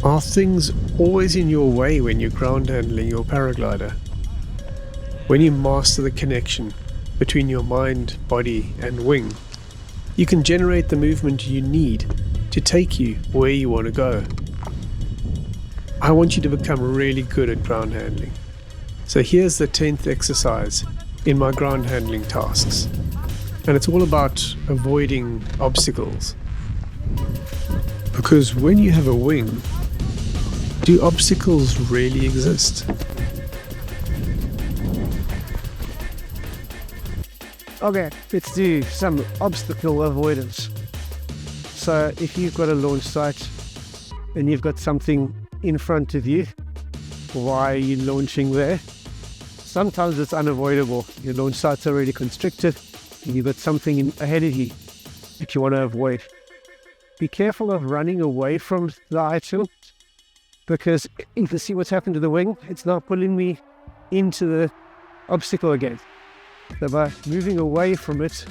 Are things always in your way when you're ground handling your paraglider? When you master the connection between your mind, body, and wing, you can generate the movement you need to take you where you want to go. I want you to become really good at ground handling. So here's the 10th exercise in my ground handling tasks. And it's all about avoiding obstacles. Because when you have a wing, do obstacles really exist? Okay, let's do some obstacle avoidance. So if you've got a launch site and you've got something in front of you, why are you launching there? Sometimes it's unavoidable. Your launch site's already constricted and you've got something ahead of you that you want to avoid. Be careful of running away from the item, because you can see what's happened to the wing. It's now pulling me into the obstacle again. So by moving away from it,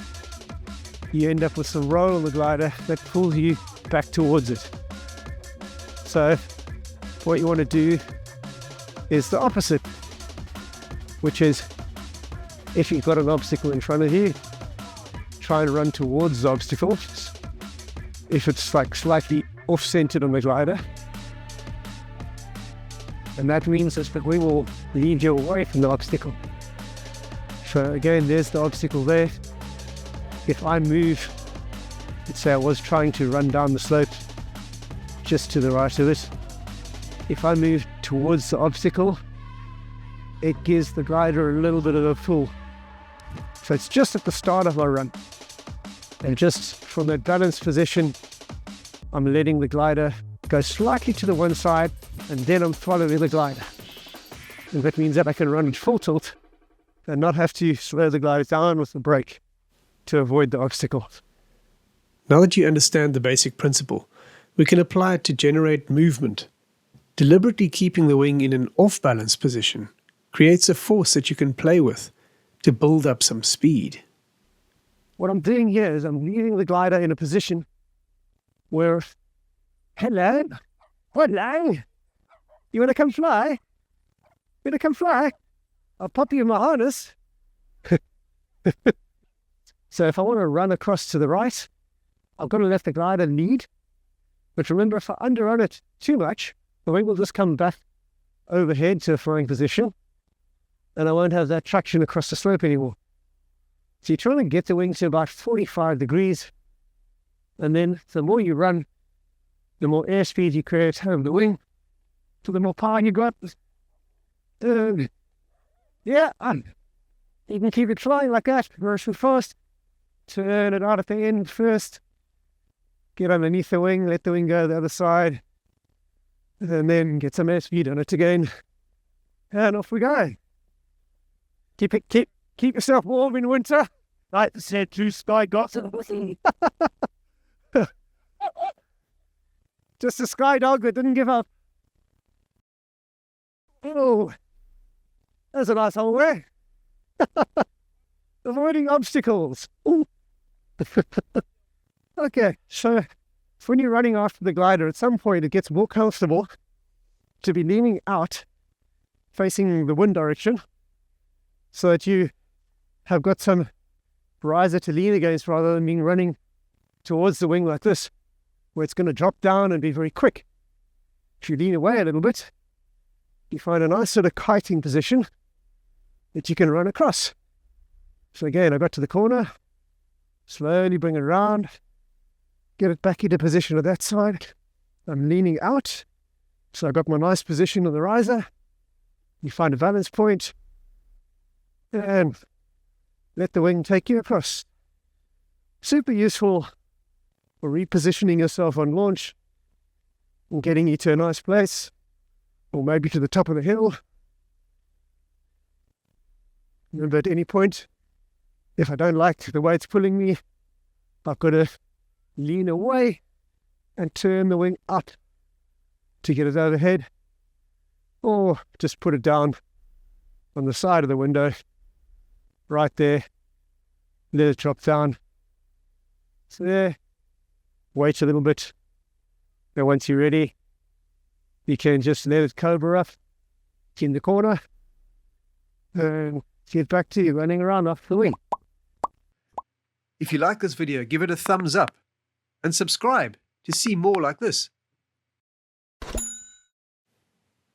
you end up with some roll on the glider that pulls you back towards it. So what you want to do is the opposite, which is if you've got an obstacle in front of you, try and run towards the obstacle. If it's like slightly off-centered on the glider, and that means that the wing will lead you away from the obstacle. So again, there's the obstacle there. If I move, let's say I was trying to run down the slope just to the right of it. If I move towards the obstacle, it gives the glider a little bit of a pull. So it's just at the start of my run. And just from that balanced position, I'm letting the glider go slightly to the one side, and then I'm following the glider. And that means that I can run at full tilt and not have to slow the glider down with the brake to avoid the obstacle. Now that you understand the basic principle, we can apply it to generate movement. Deliberately keeping the wing in an off-balance position creates a force that you can play with to build up some speed. What I'm doing here is I'm leaving the glider in a position where, hello, you want to come fly? You want to come fly? I'll pop you in my harness. So if I want to run across to the right, I've got to let the glider lead. But remember, if I underrun it too much, the wing will just come back overhead to a flying position, and I won't have that traction across the slope anymore. So you're trying to get the wing to about 45 degrees, and then the more you run, the more airspeed you create over the wing, so the more power you got. You can keep it flying like that, very fast. Turn it out at the end first. Get underneath the wing, let the wing go the other side, and then get some airspeed on it again. And off we go. Keep yourself warm in winter. Like the said, blue sky got just a sky dog that didn't give up. Oh, that's a nice hole there. Avoiding obstacles. Okay, so when you're running after the glider, at some point it gets more comfortable to be leaning out, facing the wind direction, so that you have got some riser to lean against rather than being running towards the wing like this, where it's going to drop down and be very quick. If you lean away a little bit, you find a nice sort of kiting position that you can run across. So again, I got to the corner, slowly bring it around, get it back into position on that side. I'm leaning out, so I got my nice position on the riser. You find a balance point, and let the wing take you across. Super useful for repositioning yourself on launch and getting you to a nice place, or maybe to the top of the hill. Remember, at any point, if I don't like the way it's pulling me, I've got to lean away and turn the wing up to get it overhead, or just put it down on the side of the window, right there, let it drop down. So there, wait a little bit, and once you're ready, You can just let it cobra up in the corner and get back to you running around off the wing. If you like this video, give it a thumbs up and subscribe to see more like this.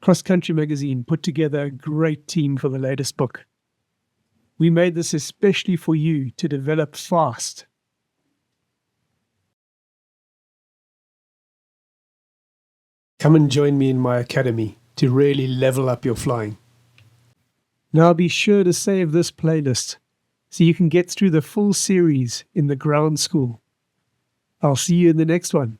Cross Country Magazine put together a great team for the latest book. We made this especially for you to develop fast. Come and join me in my academy to really level up your flying. Now be sure to save this playlist so you can get through the full series in the ground school. I'll see you in the next one.